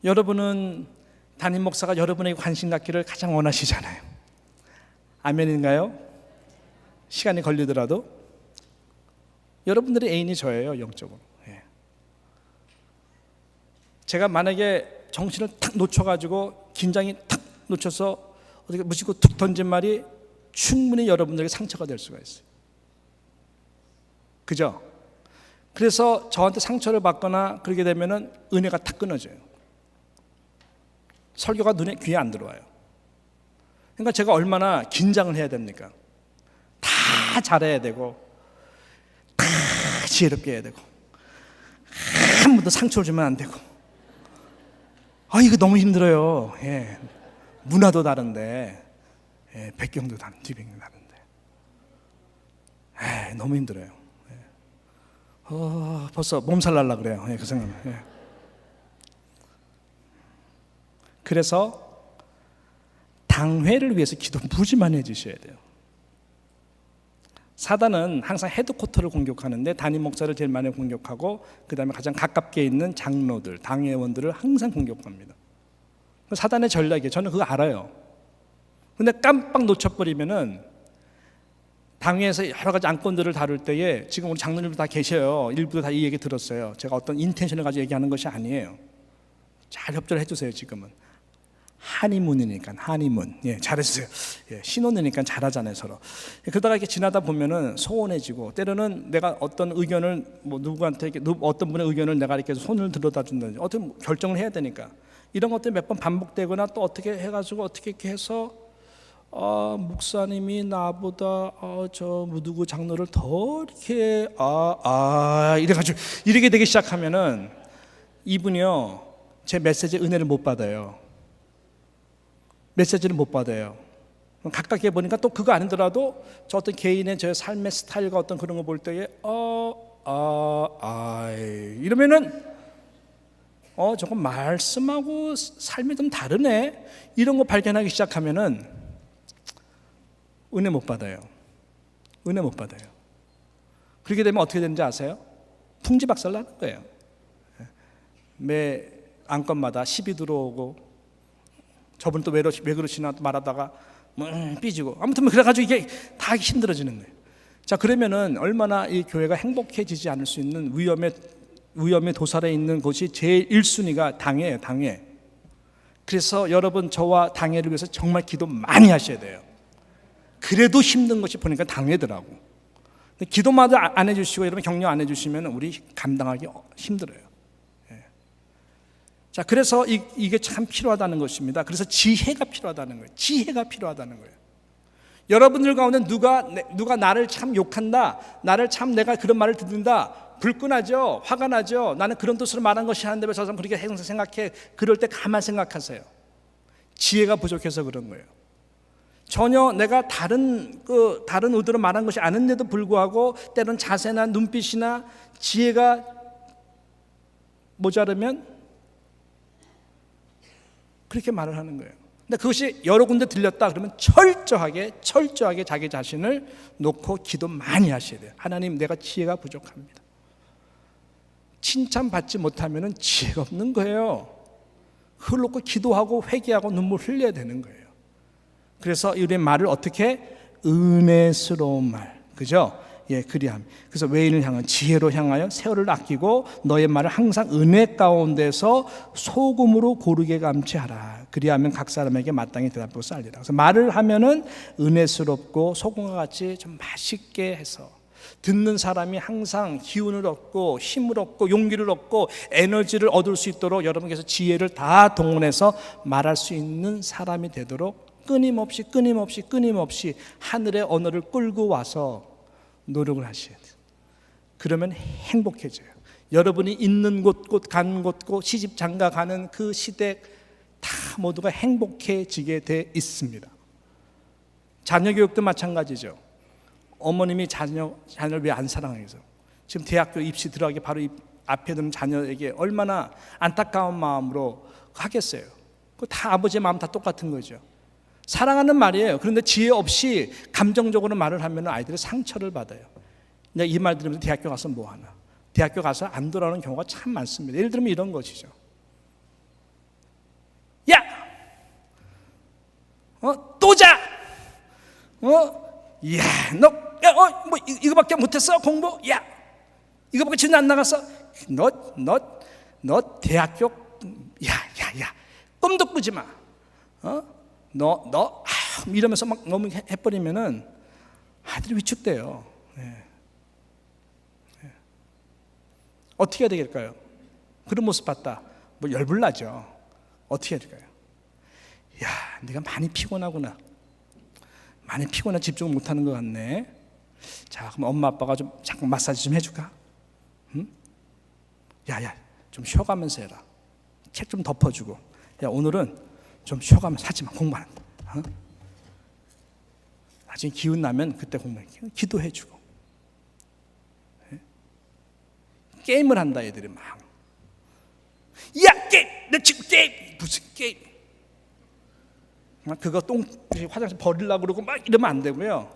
여러분은 담임 목사가 여러분에게 관심 갖기를 가장 원하시잖아요. 아멘인가요? 시간이 걸리더라도 여러분들의 애인이 저예요, 영적으로. 예. 제가 만약에 정신을 탁 놓쳐가지고 긴장이 탁 놓쳐서 어떻게 무심코 툭 던진 말이 충분히 여러분들에게 상처가 될 수가 있어요. 그죠? 그래서 저한테 상처를 받거나 그러게 되면은 은혜가 탁 끊어져요. 설교가 귀에 안 들어와요. 그러니까 제가 얼마나 긴장을 해야 됩니까? 다 잘해야 되고, 다 지혜롭게 해야 되고, 한 번도 상처를 주면 안 되고. 이거 너무 힘들어요. 예. 문화도 다른데, 예, 배경도 다른, 뒤배경도 다른데, 너무 힘들어요. 예. 벌써 몸살 날라 그래요. 예, 그 생각은. 예. 그래서 당회를 위해서 기도 무지 많이 해주셔야 돼요. 사단은 항상 헤드쿼터를 공격하는데 담임 목사를 제일 많이 공격하고 그 다음에 가장 가깝게 있는 장로들, 당회원들을 항상 공격합니다. 사단의 전략이에요. 저는 그거 알아요. 근데 깜빡 놓쳐버리면은 당회에서 여러 가지 안건들을 다룰 때에, 지금 우리 장로님들 다 계셔요. 일부도 다 이 얘기 들었어요. 제가 어떤 인텐션을 가지고 얘기하는 것이 아니에요. 잘 협조를 해주세요. 지금은 한의문이니까, 한의문. 예, 잘했어요. 예, 신혼이니까 잘하잖아요, 서로. 그러다가 이렇게 지나다 보면은 소원해지고, 때로는 내가 어떤 의견을 누구한테 어떤 분의 의견을 내가 이렇게 손을 들어다 준다든지 어떻게 결정을 해야 되니까, 이런 것들이 몇 번 반복되거나 또 어떻게 해가지고 어떻게 이렇게 해서 목사님이 나보다 저 누구 장로를 더 이렇게 이래가지고 이렇게 되기 시작하면은 이분이요, 제 메시지 은혜를 못 받아요. 메시지를 못 받아요. 가깝게 보니까 또 그거 아니더라도 저 어떤 개인의 저 삶의 스타일과 어떤 그런 거 볼 때에 이러면은 조금 말씀하고 삶이 좀 다르네, 이런 거 발견하기 시작하면은 은혜 못 받아요. 은혜 못 받아요. 그렇게 되면 어떻게 되는지 아세요? 풍지박살 나는 거예요. 매 안건마다 시비 들어오고, 저분 또 왜 그러시나 말하다가 삐지고, 아무튼 그래가지고 이게 다 힘들어지는 거예요. 자, 그러면은 얼마나 이 교회가 행복해지지 않을 수 있는 위험의 도살에 있는 곳이 제일 1순위가 당회예요, 당회. 그래서 여러분, 저와 당회를 위해서 정말 기도 많이 하셔야 돼요. 그래도 힘든 것이 보니까 당회더라고. 기도마저 안 해주시고 여러분 격려 안 해주시면 우리 감당하기 힘들어요. 자, 그래서 이게 참 필요하다는 것입니다. 그래서 지혜가 필요하다는 거예요. 지혜가 필요하다는 거예요. 여러분들 가운데 누가 나를 참 욕한다, 나를 참 내가 그런 말을 듣는다, 불끈하죠, 화가 나죠. 나는 그런 뜻으로 말한 것이 아닌데 왜 저 사람 그렇게 생각해? 그럴 때 가만 생각하세요. 지혜가 부족해서 그런 거예요. 전혀 내가 다른 의도로 말한 것이 아닌데도 불구하고 때론 자세나 눈빛이나 지혜가 모자르면 그렇게 말을 하는 거예요. 근데 그것이 여러 군데 들렸다 그러면 철저하게 자기 자신을 놓고 기도 많이 하셔야 돼요. 하나님, 내가 지혜가 부족합니다. 칭찬받지 못하면 지혜가 없는 거예요. 그걸 놓고 기도하고 회개하고 눈물 흘려야 되는 거예요. 그래서 우리의 말을 어떻게? 은혜스러운 말, 그죠? 예, 그리함. 그래서 외인을 향한 지혜로 향하여 세월을 아끼고 너의 말을 항상 은혜 가운데서 소금으로 고르게 감취하라. 그리하면 각 사람에게 마땅히 대답하고 살리라. 그래서 말을 하면은 은혜스럽고 소금과 같이 좀 맛있게 해서 듣는 사람이 항상 기운을 얻고 힘을 얻고 용기를 얻고 에너지를 얻을 수 있도록 여러분께서 지혜를 다 동원해서 말할 수 있는 사람이 되도록 끊임없이 하늘의 언어를 끌고 와서 노력을 하셔야 돼요. 그러면 행복해져요. 여러분이 있는 곳, 가는 곳, 시집 장가 가는 그 시댁 다 모두가 행복해지게 돼 있습니다. 자녀 교육도 마찬가지죠. 어머님이 자녀를 왜 안 사랑하겠어요? 지금 대학교 입시 들어가기 바로 앞에 두는 자녀에게 얼마나 안타까운 마음으로 하겠어요. 다 아버지의 마음 다 똑같은 거죠. 사랑하는 말이에요. 그런데 지혜 없이 감정적으로 말을 하면 아이들이 상처를 받아요. 내가 이 말 들으면서 대학교 가서 뭐 하나? 대학교 가서 안 돌아오는 경우가 참 많습니다. 예를 들면 이런 것이죠. 야! 또 자! 야, 뭐 이거밖에 못했어? 공부? 야! 이거밖에 지금 안 나갔어? 너 대학교, 야, 꿈도 꾸지 마. 이러면서 막 너무 해버리면은 아들이 위축돼요. 네. 어떻게 해야 될까요? 그런 모습 봤다. 뭐 열불나죠. 어떻게 해야 될까요? 야, 네가 많이 피곤하구나. 많이 피곤해 집중 못하는 것 같네. 자, 그럼 엄마 아빠가 좀 잠깐 마사지 좀 해줄까? 응? 야, 좀 쉬어가면서 해라. 책 좀 덮어주고. 야, 오늘은 좀 쉬어가면서 하지마. 공부 안 한다. 나중에 기운 나면 그때 공부해. 기도해주고. 게임을 한다 애들이 막. 야, 게임! 내 지금 게임! 무슨 게임? 그거 화장실 버리려고 그러고 막 이러면 안 되고요.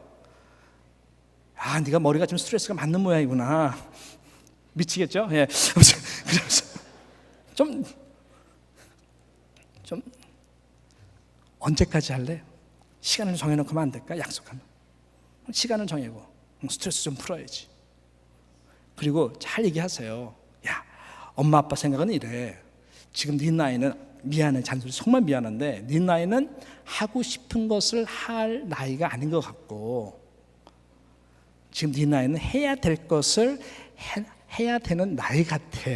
아, 네가 머리가 좀 스트레스가 많는 모양이구나. 미치겠죠? 예. 그래서 좀 언제까지 할래? 시간을 정해놓고 하면 안 될까? 약속하면 시간을 정해고 스트레스 좀 풀어야지. 그리고 잘 얘기하세요. 야, 엄마 아빠 생각은 이래. 지금 네 나이는 미안해, 잔소리 정말 미안한데 네 나이는 하고 싶은 것을 할 나이가 아닌 것 같고 지금 네 나이는 해야 될 것을 해야 되는 나이 같아.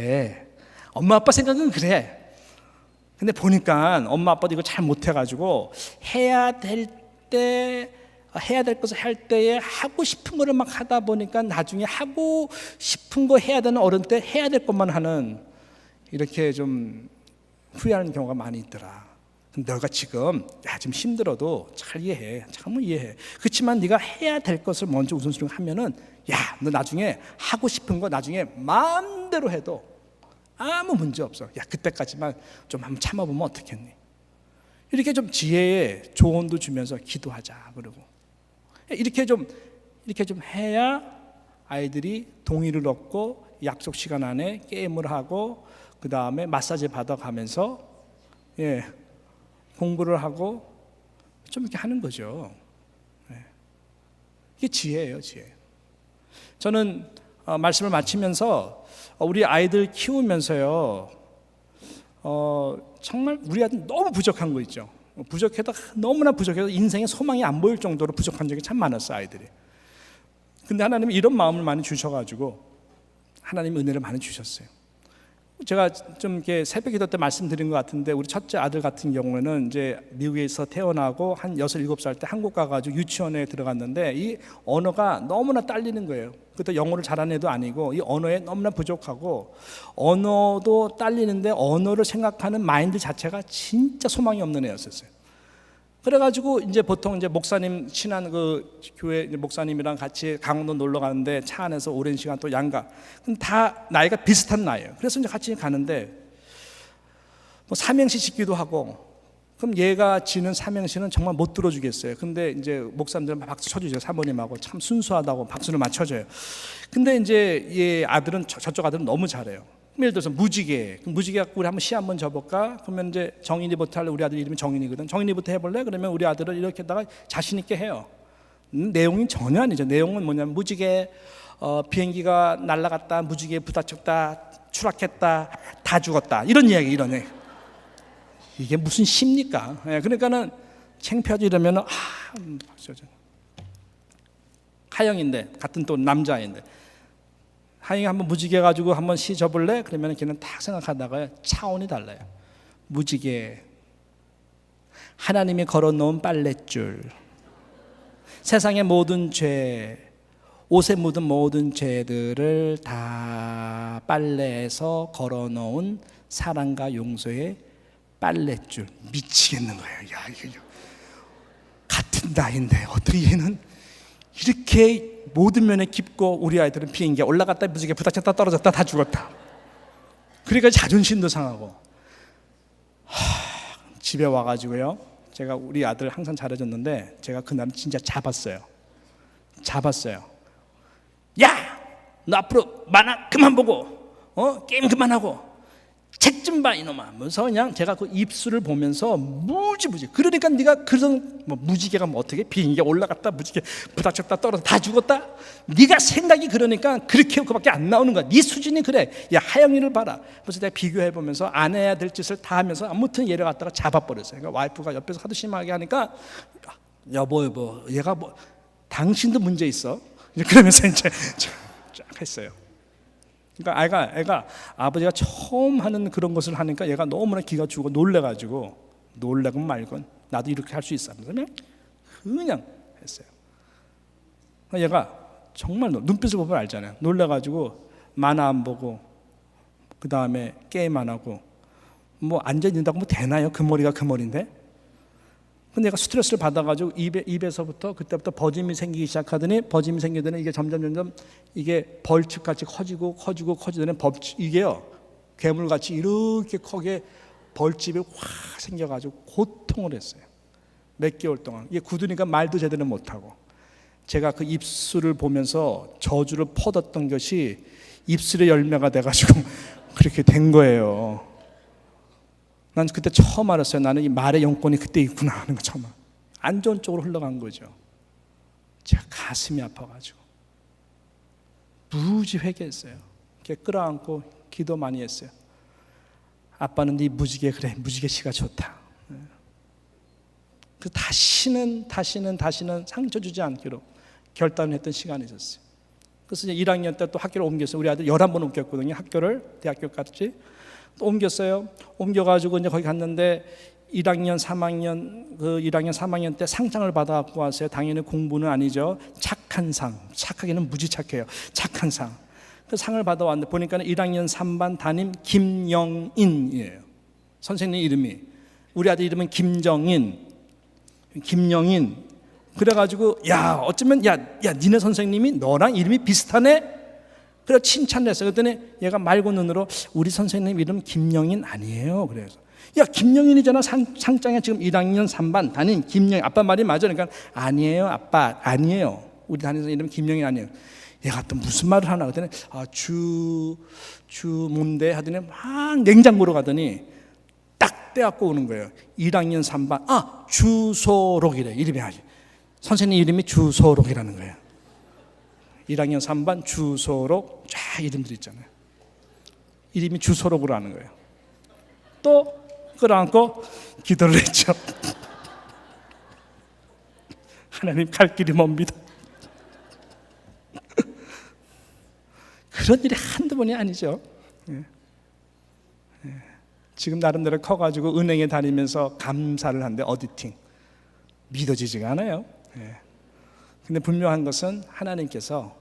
엄마 아빠 생각은 그래. 근데 보니까 엄마 아빠도 이거 잘 못해가지고 해야 될 것을 할 때에 하고 싶은 거를 막 하다 보니까 나중에 하고 싶은 거 해야 되는 어른 때 해야 될 것만 하는 이렇게 좀 후회하는 경우가 많이 있더라. 근데 너가 지금 좀 힘들어도 잘 이해해. 참 이해해. 그렇지만 네가 해야 될 것을 먼저 우선순위로 하면은 너 나중에 하고 싶은 거 나중에 마음대로 해도 아무 문제 없어. 그때까지만 좀 한번 참아보면 어떻겠니? 이렇게 좀 지혜의 조언도 주면서 기도하자 그러고 이렇게 좀 해야 아이들이 동의를 얻고 약속 시간 안에 게임을 하고 그 다음에 마사지 받아가면서 공부를 하고 좀 이렇게 하는 거죠. 이게 지혜예요, 지혜. 저는 말씀을 마치면서 우리 아이들 키우면서요, 정말 우리 아들 너무 부족한 거 있죠. 너무나 부족해서 인생에 소망이 안 보일 정도로 부족한 적이 참 많았어요, 아이들이. 근데 하나님이 이런 마음을 많이 주셔가지고 하나님이 은혜를 많이 주셨어요. 제가 좀 이렇게 새벽 기도 때 말씀드린 것 같은데 우리 첫째 아들 같은 경우에는 이제 미국에서 태어나고 한 6, 7살 때 한국 가가지고 유치원에 들어갔는데 이 언어가 너무나 딸리는 거예요. 그때 영어를 잘하는 애도 아니고 이 언어에 너무나 부족하고 언어도 딸리는데 언어를 생각하는 마인드 자체가 진짜 소망이 없는 애였었어요. 그래가지고 이제 보통 이제 목사님 친한 그 교회 목사님이랑 같이 강원도 놀러 가는데 차 안에서 오랜 시간 또 양가. 근데 다 나이가 비슷한 나이예요. 그래서 이제 같이 가는데 뭐 삼행시 짓기도 하고 그럼 얘가 지는 삼행시는 정말 못 들어주겠어요. 근데 이제 목사님들은 박수 쳐주죠. 사모님하고 참 순수하다고 박수를 맞춰줘요. 근데 이제 얘 아들은 저쪽 아들은 너무 잘해요. 예를 들어서 무지개. 무지개 갖고 우리 한번 시 한번 줘볼까? 그러면 이제 정인이부터 할래. 우리 아들 이름이 정인이거든. 정인이부터 해볼래? 그러면 우리 아들은 이렇게다가 자신 있게 해요. 내용이 전혀 아니죠. 내용은 뭐냐면 무지개, 비행기가 날아갔다, 무지개 부딪혔다, 추락했다, 다 죽었다. 이런 이야기, 이런 얘기. 이게 무슨 시입니까? 그러니까는 창피하지 이러면은 하영인데 같은 또 남자인데 하영이 한번 무지개 가지고 한번 시 접을래? 그러면 걔는 딱 생각하다가 차원이 달라요. 무지개, 하나님이 걸어놓은 빨랫줄, 세상의 모든 죄, 옷에 묻은 모든 죄들을 다 빨래해서 걸어놓은 사랑과 용서의 빨랫줄. 미치겠는 거예요. 야, 이거 같은 나이인데 어떻게 얘는 이렇게 모든 면에 깊고 우리 아이들은 비행기에 올라갔다 무지개 부딪혔다 떨어졌다 다 죽었다. 그러니까 자존심도 상하고. 집에 와가지고요, 제가 우리 아들 항상 잘해줬는데 제가 그날 진짜 잡았어요. 야! 너 앞으로 만화 그만 보고 게임 그만하고 책 좀 봐 이놈아 하면서 그냥 제가 그 입술을 보면서 무지 그러니까 네가 그런 뭐 무지개가 뭐 어떻게 비행기가 올라갔다 무지개 부딪혔다 떨어졌다 다 죽었다, 네가 생각이 그러니까 그렇게 그밖에 안 나오는 거야. 네 수준이 그래. 야, 하영이를 봐라. 그래서 내가 비교해 보면서 안 해야 될 짓을 다 하면서 아무튼 얘를 갖다가 잡아버렸어요. 그러니까 와이프가 옆에서 하도 심하게 하니까 여보 얘가 뭐 당신도 문제 있어 그러면서 이제 쫙 했어요. 그러니까 애가 아버지가 처음 하는 그런 것을 하니까 얘가 너무나 기가 죽어 놀래가지고 놀래건 말건 나도 이렇게 할 수 있어 하면서 그냥 했어요. 얘가 정말 눈빛을 보면 알잖아요. 놀래가지고 만화 안 보고 그 다음에 게임 안 하고 뭐 앉아있는다고 뭐 되나요? 그 머리가 그 머리인데. 근데 얘가 스트레스를 받아가지고 입에서부터 그때부터 버짐이 생기기 시작하더니 버짐이 생기더니 이게 점점 이게 벌집같이 커지더니 이게요 괴물같이 이렇게 크게 벌집이 확 생겨가지고 고통을 했어요. 몇 개월 동안. 이게 굳으니까 말도 제대로 못하고 제가 그 입술을 보면서 저주를 퍼뒀던 것이 입술의 열매가 돼가지고 그렇게 된 거예요. 난 그때 처음 알았어요. 나는 이 말의 영권이 그때 있구나 하는 거 처음. 안 좋은 쪽으로 흘러간 거죠. 제가 가슴이 아파가지고 무지 회개했어요. 이렇게 끌어안고 기도 많이 했어요. 아빠는 네 무지개 그래 무지개 씨가 좋다. 그 다시는 상처 주지 않기로 결단했던 시간이 있었어요. 그래서 이제 1학년 때 또 학교를 옮겼어요. 우리 아들 11번 옮겼거든요. 학교를 대학교까지 또 옮겼어요. 옮겨가지고 이제 거기 갔는데 1학년 3학년 때 상장을 받아갖고 왔어요. 당연히 공부는 아니죠. 착한 상. 착하기는 무지 착해요. 착한 상. 그 상을 받아왔는데 보니까 1학년 3반 담임 김영인이에요. 선생님 이름이. 우리 아들 이름은 김정인. 그래가지고 어쩌면 니네 선생님이 너랑 이름이 비슷하네. 그래서 칭찬을 했어요. 그랬더니 얘가 맑은 눈으로 우리 선생님 이름 김영인 아니에요. 그래서 김영인이잖아. 상장에 지금 1학년 3반 담임 김영인. 아빠 말이 맞아. 그러니까 아니에요 아빠 아니에요. 우리 담임 이름 김영인 아니에요. 얘가 또 무슨 말을 하나 그랬더니 뭔데 하더니 막 냉장고로 가더니 딱 떼갖고 오는 거예요. 1학년 3반 주소록이래. 이름이 아주 선생님 이름이 주소록이라는 거예요. 1학년 3반 주소록 쫙 이름들 있잖아요. 이름이 주소록으로 하는 거예요. 또 끌어안고 기도를 했죠. 하나님 갈 길이 멉니다. 그런 일이 한두 번이 아니죠. 지금 나름대로 커가지고 은행에 다니면서 감사를 하는데 어디팅 믿어지지가 않아요. 근데 분명한 것은 하나님께서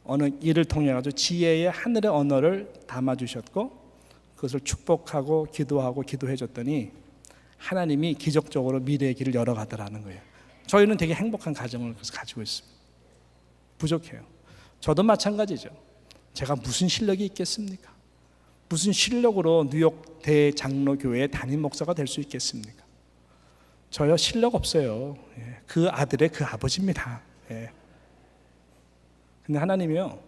어느 일을 통해 가지고 지혜의 하늘의 언어를 담아주셨고 그것을 축복하고 기도해 줬더니 하나님이 기적적으로 미래의 길을 열어가더라는 거예요. 저희는 되게 행복한 가정을 가지고 있습니다. 부족해요. 저도 마찬가지죠. 제가 무슨 실력이 있겠습니까? 무슨 실력으로 뉴욕 대장로교회 담임 목사가 될 수 있겠습니까? 저요 실력 없어요. 그 아들의 그 아버지입니다. 근데 하나님이요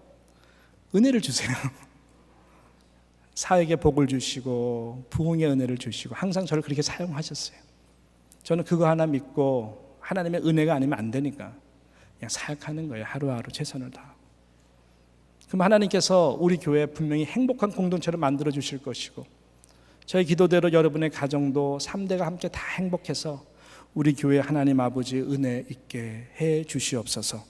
은혜를 주세요. 사에게 복을 주시고 부흥의 은혜를 주시고 항상 저를 그렇게 사용하셨어요. 저는 그거 하나 믿고 하나님의 은혜가 아니면 안 되니까 그냥 사역하는 거예요. 하루하루 최선을 다하고. 그럼 하나님께서 우리 교회 분명히 행복한 공동체를 만들어 주실 것이고 저희 기도대로 여러분의 가정도 3대가 함께 다 행복해서 우리 교회 하나님 아버지 은혜 있게 해 주시옵소서.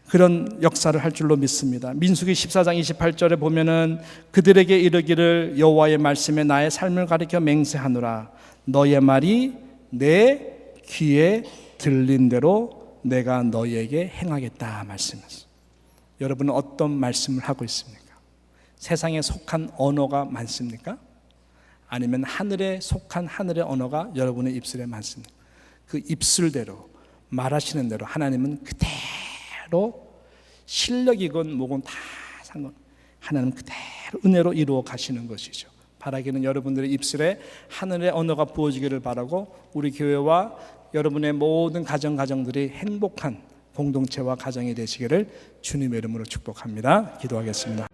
그런 역사를 할 줄로 믿습니다. 민수기 14장 28절에 보면은 그들에게 이르기를 여호와의 말씀에 나의 삶을 가리켜 맹세하노라. 너의 말이 내 귀에 들린 대로 내가 너희에게 행하겠다 말씀했어요. 여러분은 어떤 말씀을 하고 있습니까? 세상에 속한 언어가 많습니까? 아니면 하늘에 속한 하늘의 언어가 여러분의 입술에 많습니까? 그 입술대로 말하시는 대로 하나님은 그대로 실력이건 뭐건 다 상관 하나님은 그대로 은혜로 이루어 가시는 것이죠. 바라기는 여러분들의 입술에 하늘의 언어가 부어지기를 바라고 우리 교회와 여러분의 모든 가정들이 행복한 공동체와 가정이 되시기를 주님의 이름으로 축복합니다. 기도하겠습니다.